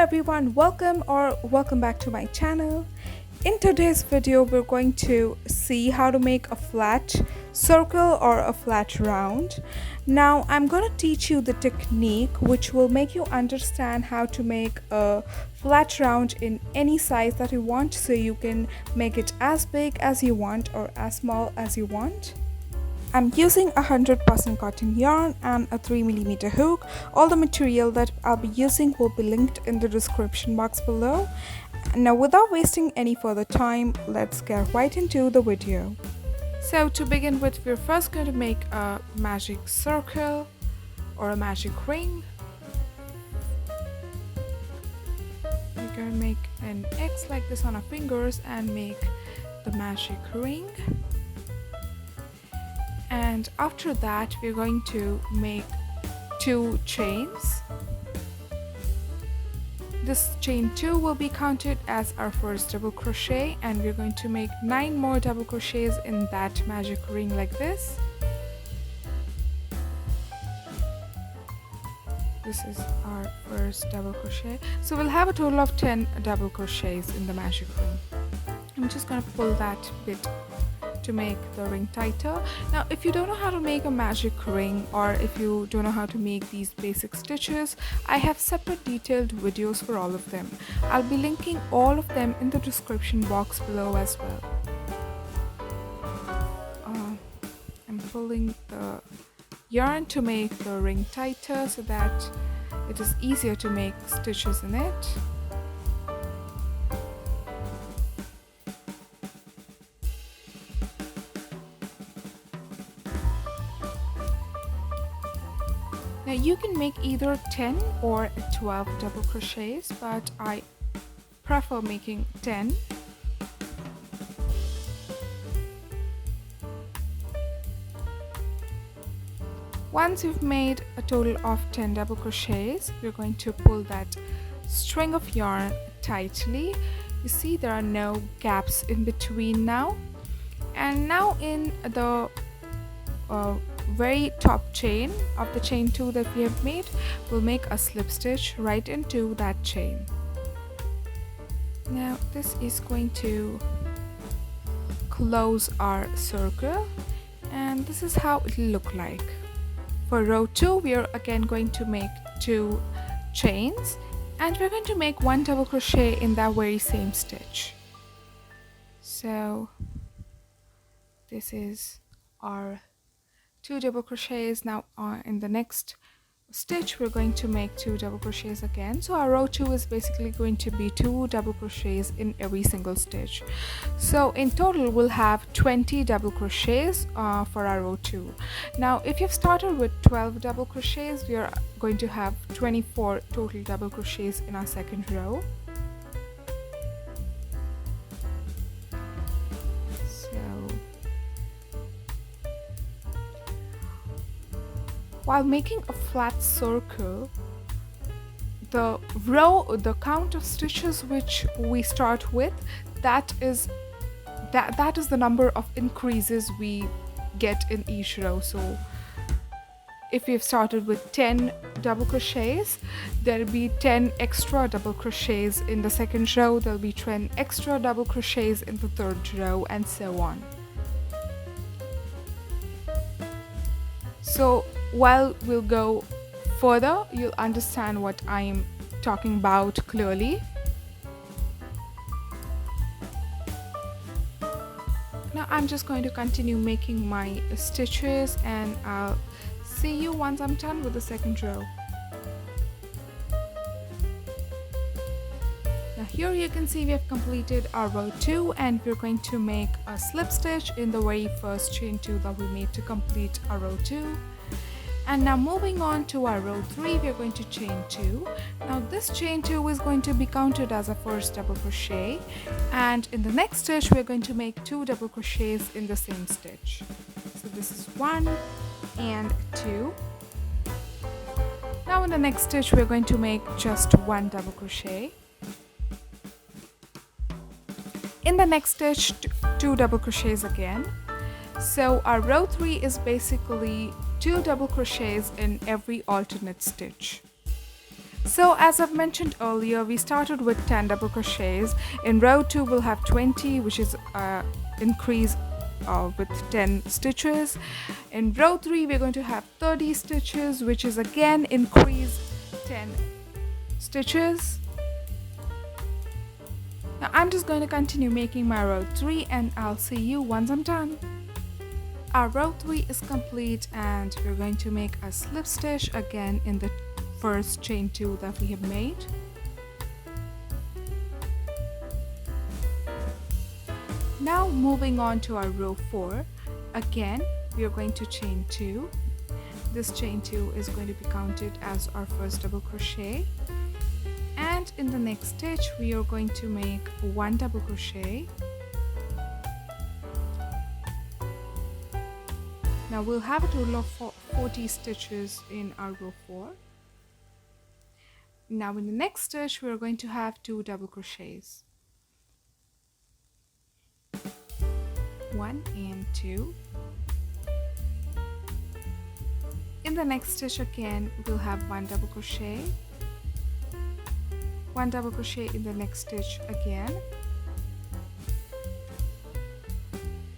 everyone, welcome back to my channel. In today's video we're going to see how to make a flat circle or a flat round. Now I'm going to teach you the technique which will make you understand how to make a flat round in any size that you want, so you can make it as big as you want or as small as you want. I'm using 100% cotton yarn and a 3mm hook. All the material that I'll be using will be linked in the description box below. Now without wasting any further time, let's get right into the video. So to begin with, we're first going to make a magic circle or a magic ring. We're going to make an X like this on our fingers and make the magic ring. And after that we're going to make 2 chains. This chain 2 will be counted as our first double crochet, and we're going to make 9 more double crochets in that magic ring like this. This is our first double crochet, so we'll have a total of 10 double crochets in the magic ring. I'm just going to pull that bit to make the ring tighter. Now if you don't know how to make a magic ring, or if you don't know how to make these basic stitches, I have separate detailed videos for all of them. I'll be linking all of them in the description box below as well. I'm pulling the yarn to make the ring tighter so that it is easier to make stitches in it. Now you can make either 10 or 12 double crochets, but I prefer making 10. Once you've made a total of 10 double crochets, we're going to pull that string of yarn tightly. You see there are no gaps in between now. And now in the very top chain of the chain 2 that we have made, we'll make a slip stitch right into that chain. Now this is going to close our circle, and this is how it will look like. For row 2 we are again going to make 2 chains, and we're going to make 1 double crochet in that very same stitch. So this is our 2 double crochets. Now in the next stitch we're going to make 2 double crochets again, so our row 2 is basically going to be 2 double crochets in every single stitch. So in total we'll have 20 double crochets for our row 2. Now if you've started with 12 double crochets, we are going to have 24 total double crochets in our second row. While making a flat circle, the count of stitches which we start with, that is the number of increases we get in each row. So if we've started with 10 double crochets, there'll be 10 extra double crochets in the second row, there'll be 10 extra double crochets in the third row, and so on. So while we'll go further, you'll understand what I'm talking about clearly. Now I'm just going to continue making my stitches, and I'll see you once I'm done with the second row. Now here you can see we have completed our row 2, and we're going to make a slip stitch in the very first chain 2 that we made to complete our row 2. And now moving on to our row 3, we're going to chain 2. Now this chain 2 is going to be counted as a first double crochet, and in the next stitch we're going to make 2 double crochets in the same stitch. So this is 1 and 2. Now in the next stitch we're going to make just 1 double crochet. In the next stitch 2 double crochets again. So our row 3 is basically 2 double crochets in every alternate stitch. So as I've mentioned earlier, we started with 10 double crochets. In row 2 we'll have 20, which is increase with 10 stitches. In row 3 we're going to have 30 stitches, which is again increase 10 stitches. Now I'm just going to continue making my row 3 and I'll see you once I'm done. Our row 3 is complete and we're going to make a slip stitch again in the first chain 2 that we have made. Now moving on to our row 4, again we are going to chain 2. This chain 2 is going to be counted as our first double crochet, and in the next stitch we are going to make 1 double crochet. Now we'll have a total of 40 stitches in our row 4. Now in the next stitch we are going to have 2 double crochets. 1 and 2. In the next stitch again we'll have 1 double crochet, 1 double crochet in the next stitch again,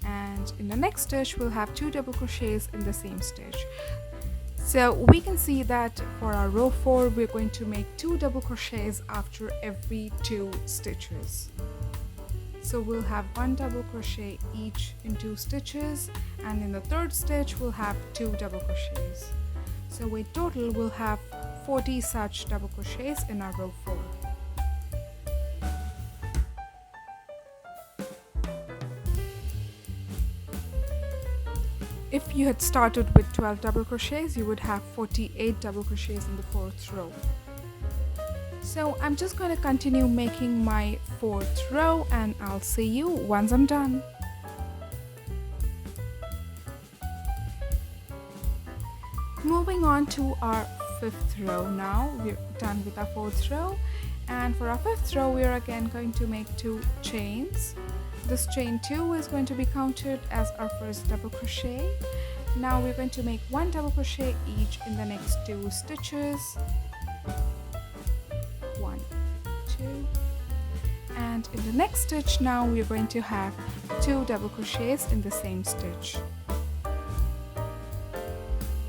and in the next stitch we'll have 2 double crochets in the same stitch. So we can see that for our row 4 we're going to make 2 double crochets after every 2 stitches. So we'll have 1 double crochet each in 2 stitches, and in the third stitch we'll have 2 double crochets. So in total we'll have 40 such double crochets in our row 4. If you had started with 12 double crochets, you would have 48 double crochets in the 4th row. So I'm just going to continue making my 4th row and I'll see you once I'm done. Moving on to our 5th row now. We're done with our 4th row, and for our 5th row we are again going to make 2 chains. This chain 2 is going to be counted as our first double crochet. Now we're going to make 1 double crochet each in the next 2 stitches. 1, 2, and in the next stitch now we're going to have 2 double crochets in the same stitch.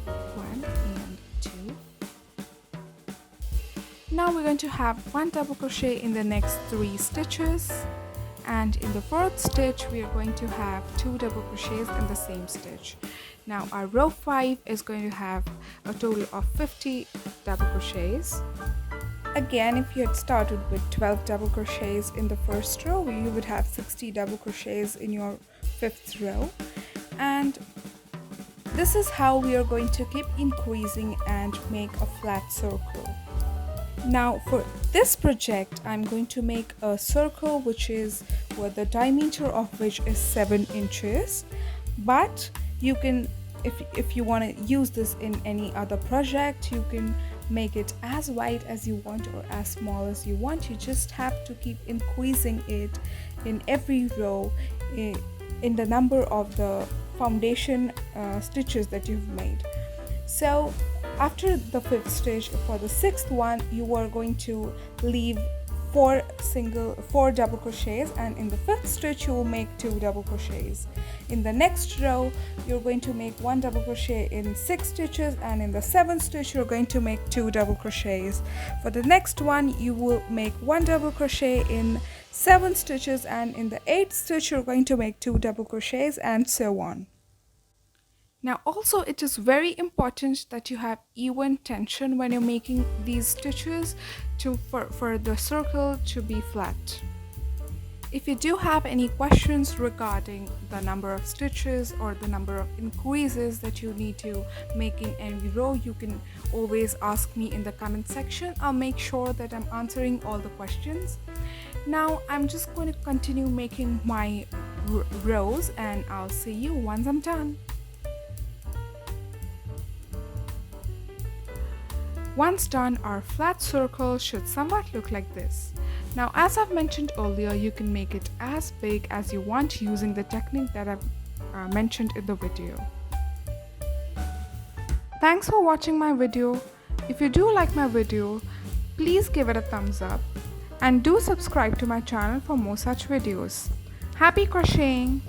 1 and 2. Now we're going to have 1 double crochet in the next 3 stitches, and in the 4th stitch we are going to have 2 double crochets in the same stitch. Now our row 5 is going to have a total of 50 double crochets. Again, if you had started with 12 double crochets in the first row, you would have 60 double crochets in your 5th row, and this is how we are going to keep increasing and make a flat circle. Now for this project I'm going to make a circle which is where the diameter of which is 7 inches, but you can, if you want to use this in any other project, you can make it as wide as you want or as small as you want. You just have to keep increasing it in every row in the number of the foundation stitches that you've made. So after the 5th stitch, for the 6th one you are going to leave 4 double crochets, and in the 5th stitch you will make 2 double crochets. In the next row you're going to make 1 double crochet in 6 stitches, and in the 7th stitch you're going to make 2 double crochets. For the next one you will make 1 double crochet in 7 stitches, and in the 8th stitch you're going to make 2 double crochets, and so on. Now also it is very important that you have even tension when you're making these stitches for the circle to be flat. If you do have any questions regarding the number of stitches or the number of increases that you need to make in every row, you can always ask me in the comment section. I'll make sure that I'm answering all the questions. Now I'm just going to continue making my rows and I'll see you once I'm done. Once done, our flat circle should somewhat look like this. Now, as I've mentioned earlier, you can make it as big as you want using the technique that I've mentioned in the video. Thanks for watching my video. If you do like my video, please give it a thumbs up and do subscribe to my channel for more such videos. Happy crocheting!